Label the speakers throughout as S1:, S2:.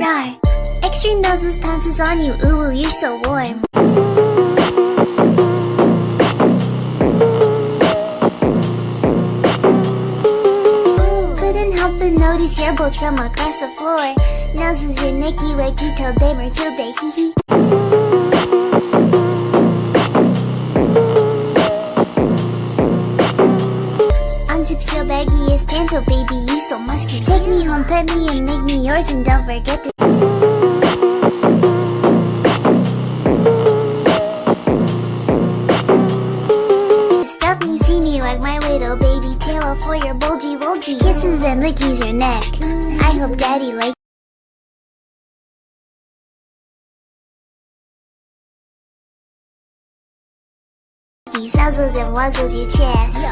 S1: Rar. Extra noses pounces on you, ooh, ooh, you're so warm. Couldn't help but notice your bolts from across the floor. Noses your necky wacky till they Matilda hee hee. Unzips your baggiest pants, oh baby, you so musky. Take me home, pet me, and make me yours, and don't forget to stuff me, see me like my little baby tail for your bulgy bulgy kisses and lickies your neck. I hope daddy likes nuzzles and wuzzles your chest.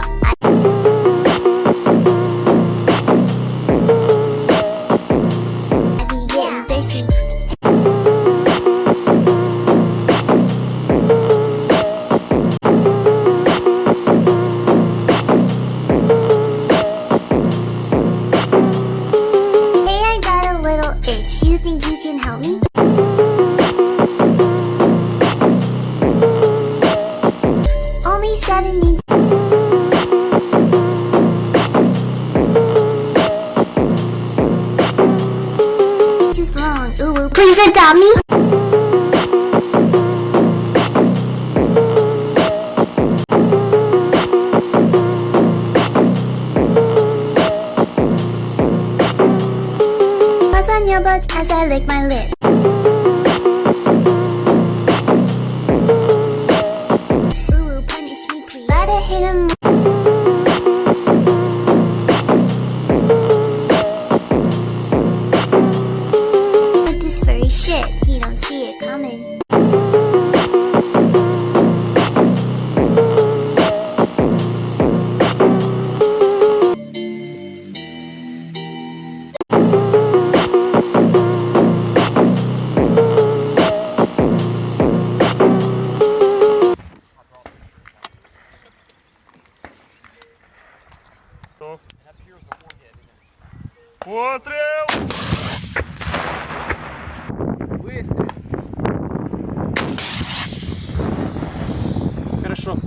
S1: I be getting thirsty. Hey, I got a little itch. You think you can help me? Only 70. Just long, ooh, ooh. Please adopt me. Buzz on your butt as I lick my lip. Gotta hit him. With this furry shit, he don't see it coming.
S2: Пострел! Выстрел! Хорошо.